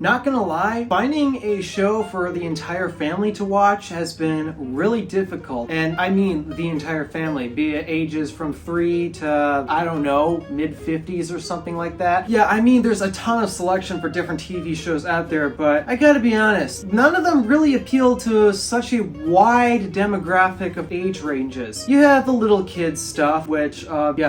Not gonna lie, finding a show for the entire family to watch has been really difficult. And I mean the entire family, be it ages from 3 to, I don't know, mid-50s or something like that. Yeah, I mean there's a ton of selection for different TV shows out there, but I gotta be honest, none of them really appeal to such a wide demographic of age ranges. You have the little kids stuff, which,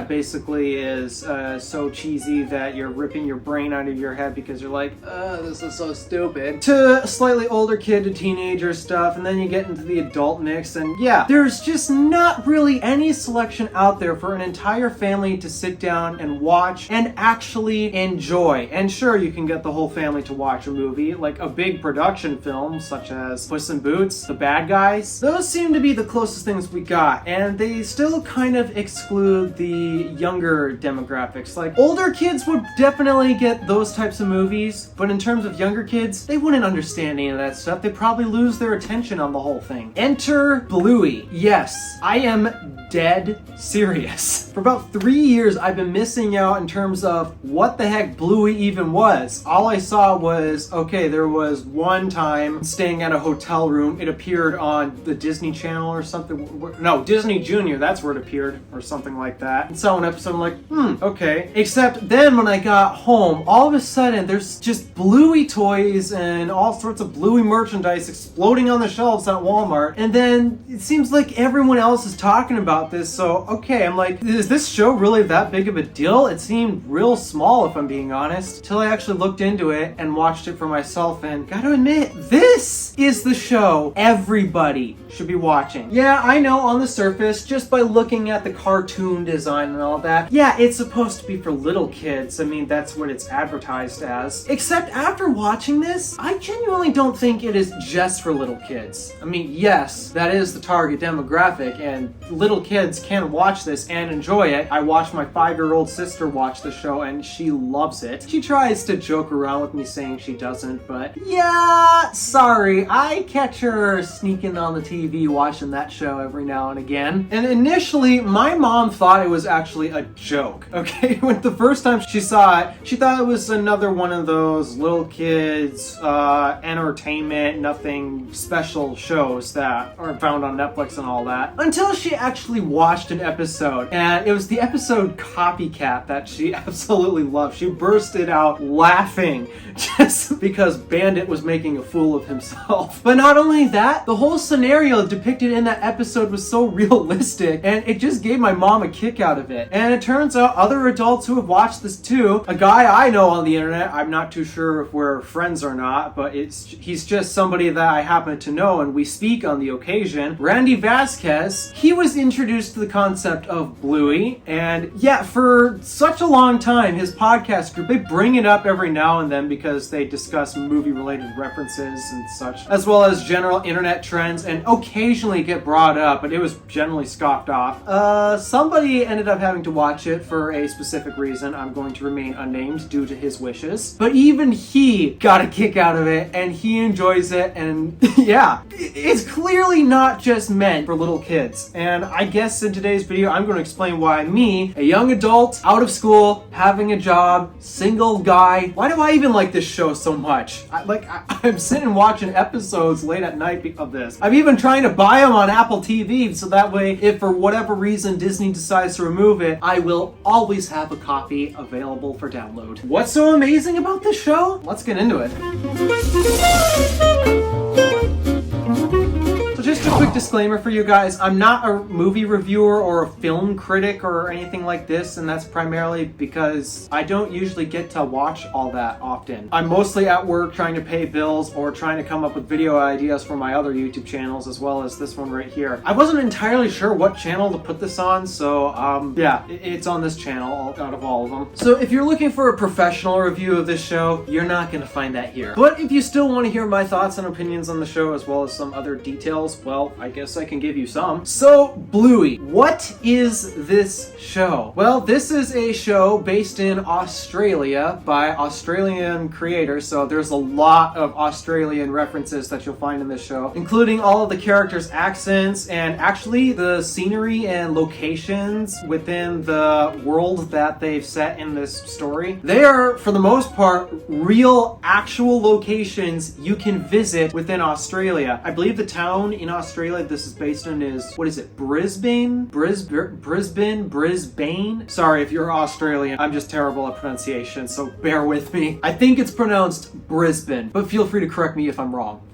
basically is so cheesy that you're ripping your brain out of your head because you're like, this is so stupid. To slightly older kid to teenager stuff, and then you get into the adult mix, and yeah, there's just not really any selection out there for an entire family to sit down and watch and actually enjoy. And sure, you can get the whole family to watch a movie, like a big production film such as Puss in Boots, The Bad Guys. Those seem to be the closest things we got, and they still kind of exclude the younger demographics. Like, older kids would definitely get those types of movies, but in terms of younger kids, they wouldn't understand any of that stuff. They'd probably lose their attention on the whole thing. Enter Bluey. Yes, I am dead serious. For about 3 years, I've been missing out in terms of what the heck Bluey even was. All I saw was, okay, there was one time staying at a hotel room. It appeared on the Disney Channel or something. No, Disney Junior, that's where it appeared, or something like that. And saw an episode, I'm like, okay. Except then when I got home, all of a sudden, there's just Bluey toys and all sorts of Bluey merchandise exploding on the shelves at Walmart. And then it seems like everyone else is talking about this, so okay, I'm like, is this show really that big of a deal? It seemed real small, if I'm being honest, till I actually looked into it and watched it for myself, and gotta admit, this is the show everybody should be watching. Yeah, I know on the surface, just by looking at the cartoon design and all that, yeah, it's supposed to be for little kids. I mean, that's what it's advertised as. Except after watching this, I genuinely don't think it is just for little kids. I mean, yes, that is the target demographic, and little kids can watch this and enjoy it. I watched my 5-year-old sister watch the show, and she loves it. She tries to joke around with me saying she doesn't, but yeah, sorry, I catch her sneaking on the TV watching that show every now and again. And initially, my mom thought it was actually a joke, okay? When the first time she saw it, she thought it was another one of those little kids, entertainment, nothing special shows that are found on Netflix and all that. Until she actually watched an episode, and it was the episode Copycat that she absolutely loved. She bursted out laughing just because Bandit was making a fool of himself. But not only that, the whole scenario depicted in that episode was so realistic, and it just gave my mom a kick out of it. And it turns out other adults who have watched this too, a guy I know on the internet, I'm not too sure if we're friends or not, but he's just somebody that I happen to know and we speak on the occasion, Randy Vasquez. He was introduced to the concept of Bluey, and yeah, for such a long time, his podcast group, they bring it up every now and then because they discuss movie-related references and such, as well as general internet trends, and occasionally get brought up, but it was generally scoffed off. Somebody ended up having to watch it for a specific reason. I'm going to remain unnamed due to his wishes, but even he got a kick out of it, and he enjoys it, and yeah, it's clearly not just meant for little kids. And I guess in today's video, I'm going to explain why me, a young adult, out of school, having a job, single guy, why do I even like this show so much? I'm sitting watching episodes late at night of this. I'm even trying to buy them on Apple TV, so that way, if for whatever reason Disney decides to remove it, I will always have a copy available for download. What's so amazing about this show? Let's get into it. Just a quick disclaimer for you guys, I'm not a movie reviewer or a film critic or anything like this, and that's primarily because I don't usually get to watch all that often. I'm mostly at work trying to pay bills or trying to come up with video ideas for my other YouTube channels, as well as this one right here. I wasn't entirely sure what channel to put this on, so yeah, it's on this channel out of all of them. So if you're looking for a professional review of this show, you're not going to find that here. But if you still want to hear my thoughts and opinions on the show, as well as some other details, well, I guess I can give you some. So, Bluey, what is this show? Well, this is a show based in Australia by Australian creators, so there's a lot of Australian references that you'll find in this show, including all of the characters' accents and actually the scenery and locations within the world that they've set in this story. They are, for the most part, real, actual locations you can visit within Australia. I believe the town in Australia this is based in is, what is it, Brisbane? Brisbane? Sorry if you're Australian, I'm just terrible at pronunciation, so bear with me. I think it's pronounced Brisbane, but feel free to correct me if I'm wrong.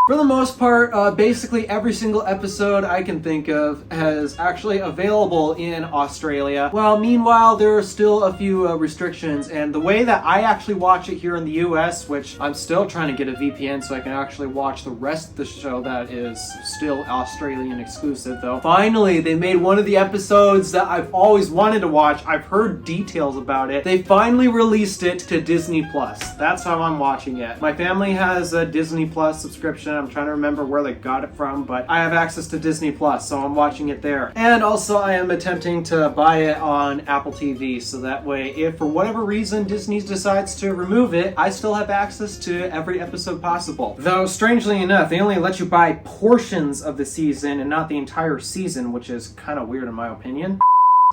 For the most part, basically every single episode I can think of is actually available in Australia. Well, meanwhile, there are still a few restrictions, and the way that I actually watch it here in the US, which I'm still trying to get a VPN so I can actually watch the rest of the show that is still Australian exclusive though. Finally, they made one of the episodes that I've always wanted to watch. I've heard details about it. They finally released it to Disney Plus. That's how I'm watching it. My family has a Disney Plus subscription. I'm trying to remember where they got it from, but I have access to Disney Plus, so I'm watching it there. And also I am attempting to buy it on Apple TV, so that way if for whatever reason Disney decides to remove it, I still have access to every episode possible. Though strangely enough, they only let you buy portions of the season and not the entire season, which is kind of weird in my opinion.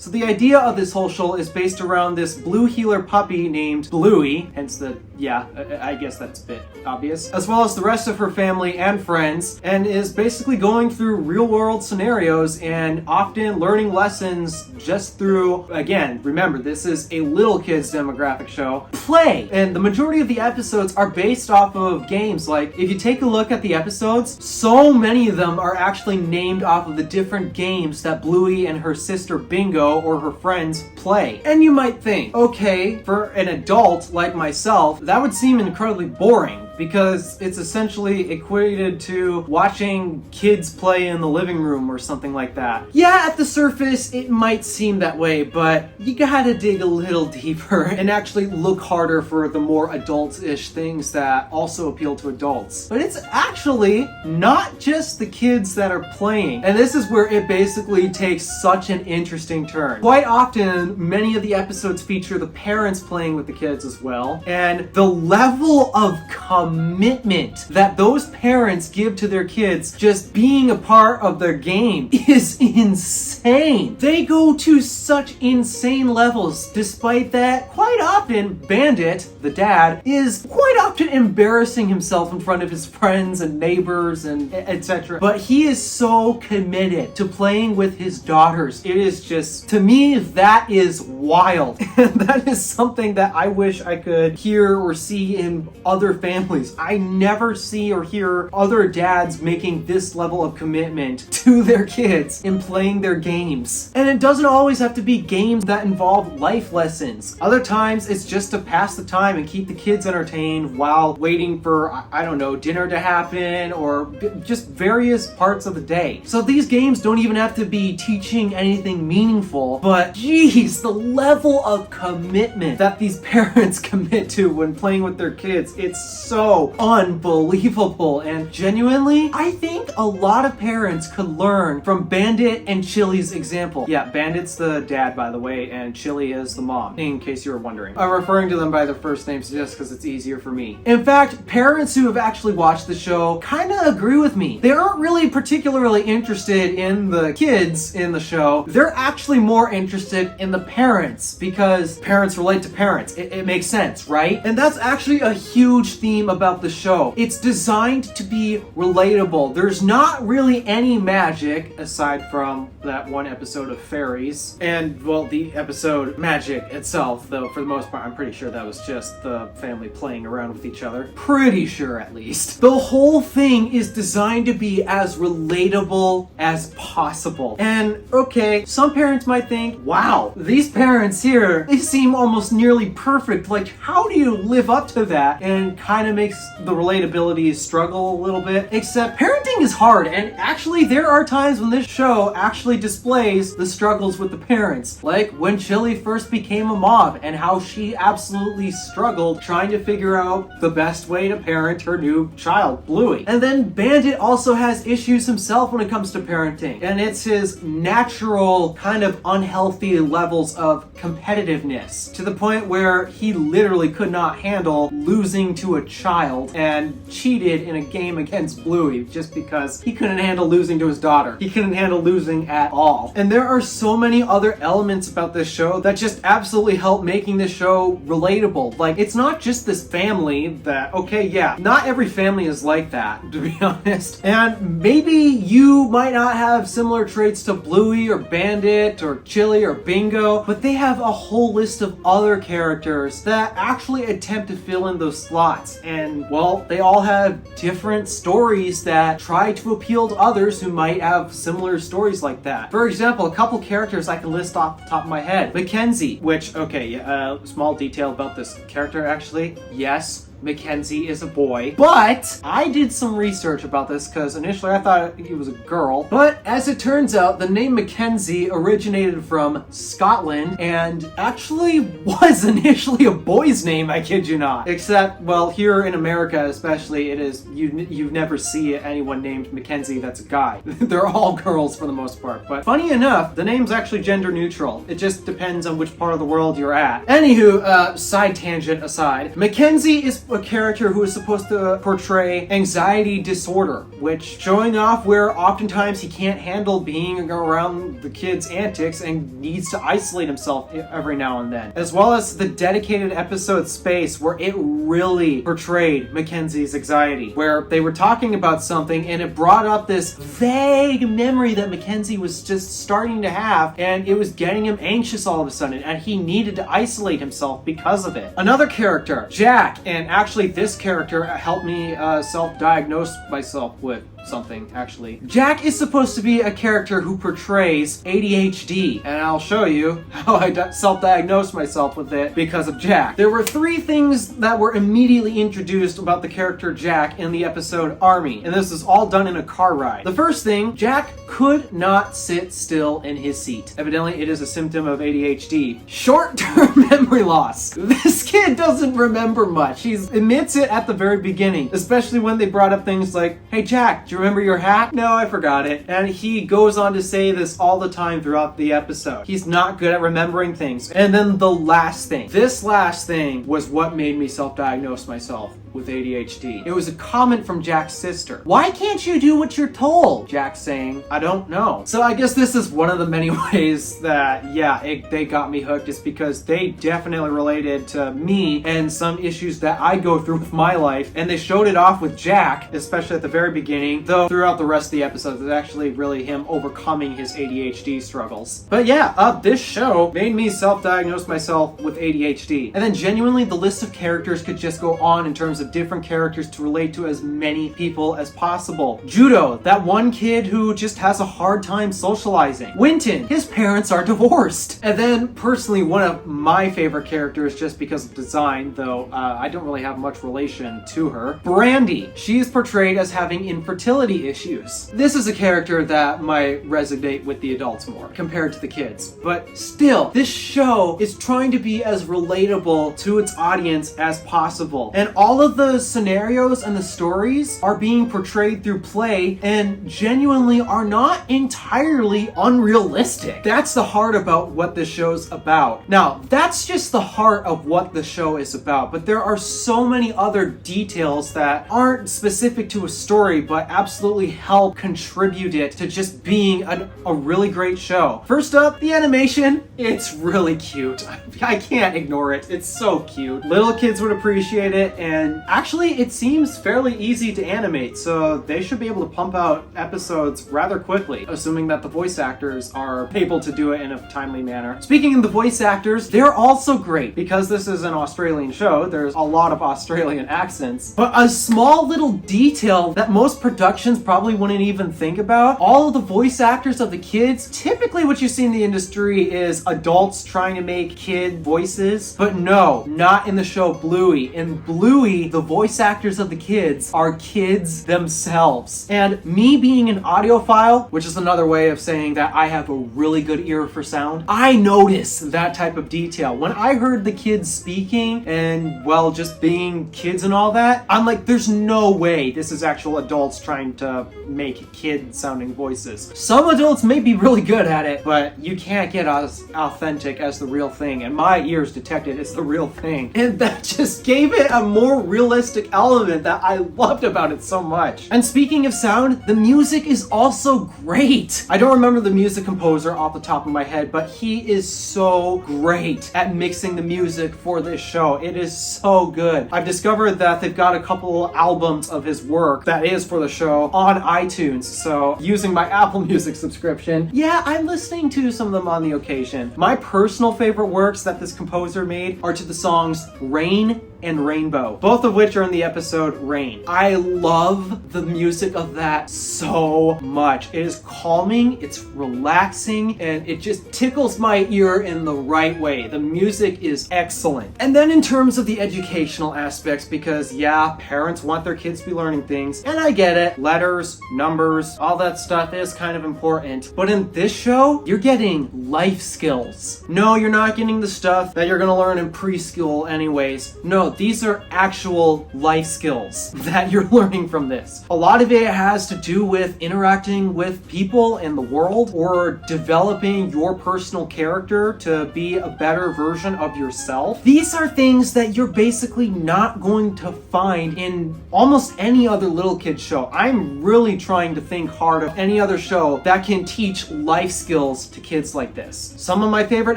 So the idea of this whole show is based around this blue heeler puppy named Bluey, hence the, yeah, I guess that's a bit obvious, as well as the rest of her family and friends, and is basically going through real world scenarios and often learning lessons just through, again, remember, this is a little kids demographic show, play. And the majority of the episodes are based off of games. Like, if you take a look at the episodes, so many of them are actually named off of the different games that Bluey and her sister Bingo or her friends play. And you might think, okay, for an adult like myself, that would seem incredibly boring because it's essentially equated to watching kids play in the living room or something like that. Yeah, at the surface, it might seem that way, but you gotta dig a little deeper and actually look harder for the more adult-ish things that also appeal to adults. But it's actually not just the kids that are playing, and this is where it basically takes such an interesting turn. Quite often, many of the episodes feature the parents playing with the kids as well, and the level of commitment that those parents give to their kids just being a part of their game is insane. They go to such insane levels. Despite that, quite often Bandit, the dad, is quite often embarrassing himself in front of his friends and neighbors and etc. But he is so committed to playing with his daughters. It is just, to me, that is wild. And that is something that I wish I could hear or see in other families. I never see or hear other dads making this level of commitment to their kids in playing their games. And it doesn't always have to be games that involve life lessons. Other times it's just to pass the time and keep the kids entertained while waiting for, I don't know, dinner to happen or just various parts of the day. So these games don't even have to be teaching anything meaningful, but geez, the level of commitment that these parents commit to when playing with their kids, it's so unbelievable. And genuinely, I think a lot of parents could learn from Bandit and Chili's example. Yeah, Bandit's the dad, by the way, and Chili is the mom, in case you were wondering. I'm referring to them by their first names just because it's easier for me. In fact, parents who have actually watched the show kind of agree with me. They aren't really particularly interested in the kids in the show. They're actually more interested in the parents because parents relate to parents. It makes sense, right? And that's actually a huge theme about the show. It's designed to be relatable. There's not really any magic aside from that one episode of fairies and, well, the episode Magic itself, though for the most part I'm pretty sure that was just the family playing around with each other. Pretty sure, at least. The whole thing is designed to be as relatable as possible. And okay, some parents might think, wow, these parents here, they seem almost nearly perfect. Like, how do you live up to that and kind of makes the relatability struggle a little bit. Except parenting is hard, and actually there are times when this show actually displays the struggles with the parents. Like when Chili first became a mom and how she absolutely struggled trying to figure out the best way to parent her new child, Bluey. And then Bandit also has issues himself when it comes to parenting, and it's his natural kind of unhealthy levels of competitiveness to the point where he literally could not handle losing to a child and cheated in a game against Bluey just because he couldn't handle losing to his daughter. He couldn't handle losing at all. And there are so many other elements about this show that just absolutely help making this show relatable. Like, it's not just this family that, okay, yeah, not every family is like that, to be honest. And maybe you might not have similar traits to Bluey or Bandit or Chili or Bingo, but they have a whole list of other characters that actually attempt to fill in those slots. And, well, they all have different stories that try to appeal to others who might have similar stories like that. For example, a couple characters I can list off the top of my head. Mackenzie, which, okay, small detail about this character actually. Yes, Mackenzie is a boy, but I did some research about this because initially I thought he was a girl, but as it turns out, the name Mackenzie originated from Scotland and actually was initially a boy's name, I kid you not. Except, well, here in America especially, it is, you never see anyone named Mackenzie that's a guy. They're all girls for the most part, but funny enough, the name's actually gender neutral. It just depends on which part of the world you're at. Anywho, side tangent aside, Mackenzie is a character who is supposed to portray anxiety disorder, which showing off where oftentimes he can't handle being around the kids' antics and needs to isolate himself every now and then, as well as the dedicated episode Space, where it really portrayed Mackenzie's anxiety, where they were talking about something and it brought up this vague memory that Mackenzie was just starting to have, and it was getting him anxious all of a sudden, and he needed to isolate himself because of it. Another character, Jack, and actually this character helped me self-diagnose myself with something, actually. Jack is supposed to be a character who portrays ADHD, and I'll show you how I self-diagnosed myself with it because of Jack. There were 3 things that were immediately introduced about the character Jack in the episode Army, and this is all done in a car ride. The first thing, Jack could not sit still in his seat. Evidently, it is a symptom of ADHD. Short-term memory loss. This kid doesn't remember much. He admits it at the very beginning, especially when they brought up things like, "Hey Jack, do you remember your hat?" "No, I forgot it." And he goes on to say this all the time throughout the episode. He's not good at remembering things. And then the last thing. This last thing was what made me self-diagnose myself with ADHD. It was a comment from Jack's sister. "Why can't you do what you're told?" Jack saying, "I don't know." So I guess this is one of the many ways that, yeah, they got me hooked, is because they definitely related to me and some issues that I go through with my life. And they showed it off with Jack, especially at the very beginning, though throughout the rest of the episodes, it's actually really him overcoming his ADHD struggles. But yeah, this show made me self-diagnose myself with ADHD. And then genuinely, the list of characters could just go on in terms of different characters to relate to as many people as possible. Judo, that one kid who just has a hard time socializing. Winton, his parents are divorced. And then personally, one of my favorite characters just because of design, though I don't really have much relation to her, Brandy. She is portrayed as having infertility issues. This is a character that might resonate with the adults more compared to the kids. But still, this show is trying to be as relatable to its audience as possible. And all of the scenarios and the stories are being portrayed through play and genuinely are not entirely unrealistic. That's the heart about what the show's about. Now, that's just the heart of what the show is about, but there are so many other details that aren't specific to a story but absolutely help contribute it to just being a really great show. First up, the animation. It's really cute. I can't ignore it. It's so cute. Little kids would appreciate it, and actually it seems fairly easy to animate, so they should be able to pump out episodes rather quickly, assuming that the voice actors are able to do it in a timely manner. Speaking of the voice actors, they're also great. Because this is an Australian show, there's a lot of Australian accents, but a small little detail that most productions probably wouldn't even think about, all of the voice actors of the kids, typically what you see in the industry is a adults trying to make kid voices, but no, not in the show Bluey. In Bluey, the voice actors of the kids are kids themselves. And me being an audiophile, which is another way of saying that I have a really good ear for sound, I notice that type of detail. When I heard the kids speaking and, well, just being kids and all that, I'm like, there's no way this is actual adults trying to make kid sounding voices. Some adults may be really good at it, but you can't get as authentic as the real thing, and my ears detected it's the real thing. And that just gave it a more realistic element that I loved about it so much. And speaking of sound, the music is also great. I don't remember the music composer off the top of my head, but he is so great at mixing the music for this show. It is so good. I've discovered that they've got a couple albums of his work that is for the show on iTunes, so using my Apple Music subscription, yeah, I'm listening to some of them on the occasion. My personal favorite works that this composer made are to the songs Rain and Rainbow, both of which are in the episode Rain. I love the music of that so much. It is calming, it's relaxing, and it just tickles my ear in the right way. The music is excellent. And then in terms of the educational aspects, because yeah, parents want their kids to be learning things, and I get it, letters, numbers, all that stuff is kind of important. But in this show, you're getting life skills. No, you're not getting the stuff that you're gonna learn in preschool anyways. No, these are actual life skills that you're learning from this. A lot of it has to do with interacting with people in the world or developing your personal character to be a better version of yourself. These are things that you're basically not going to find in almost any other little kid show. I'm really trying to think hard of any other show that can teach life skills to kids like this. Some of my favorite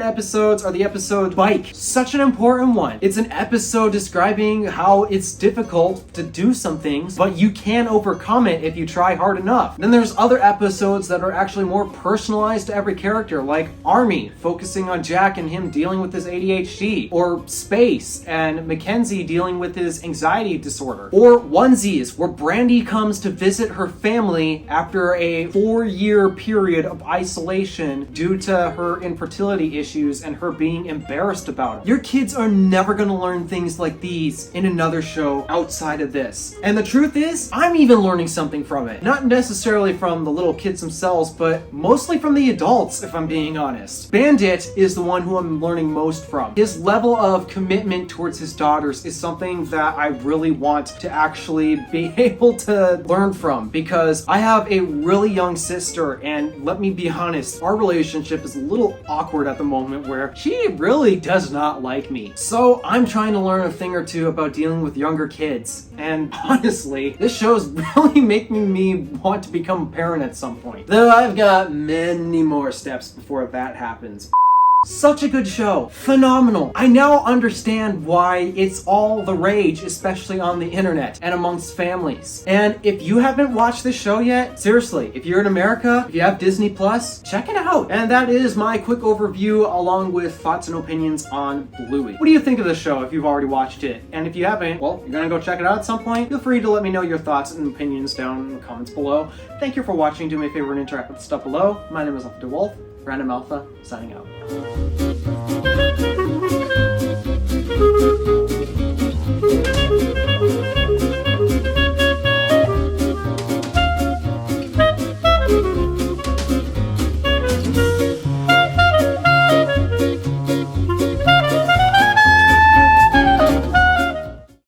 episodes are the episode Bike. Such an important one. It's an episode describing how it's difficult to do some things, but you can overcome it if you try hard enough. Then there's other episodes that are actually more personalized to every character, like Army, focusing on Jack and him dealing with his ADHD, or Space and Mackenzie dealing with his anxiety disorder, or Onesies, where Brandy comes to visit her family after a 4-year period of isolation due to her infertility issues and her being embarrassed about it. Your kids are never going to learn things like these in another show outside of this. And the truth is, I'm even learning something from it. Not necessarily from the little kids themselves, but mostly from the adults, if I'm being honest. Bandit is the one who I'm learning most from. His level of commitment towards his daughters is something that I really want to actually be able to learn from, because I have a really young sister, and let me be honest, our relationship is a little awkward at the moment where she really does not like me. So I'm trying to learn a thing or two about dealing with younger kids, and honestly, this show's really making me want to become a parent at some point. Though I've got many more steps before that happens. Such a good show. Phenomenal. I now understand why it's all the rage, especially on the internet and amongst families. And if you haven't watched this show yet, seriously, if you're in America, if you have Disney Plus, check it out. And that is my quick overview along with thoughts and opinions on Bluey. What do you think of the show if you've already watched it? And if you haven't, well, you're gonna go check it out at some point. Feel free to let me know your thoughts and opinions down in the comments below. Thank you for watching. Do me a favor and interact with the stuff below. My name is Alpha DeWolf. Random Alpha, signing out.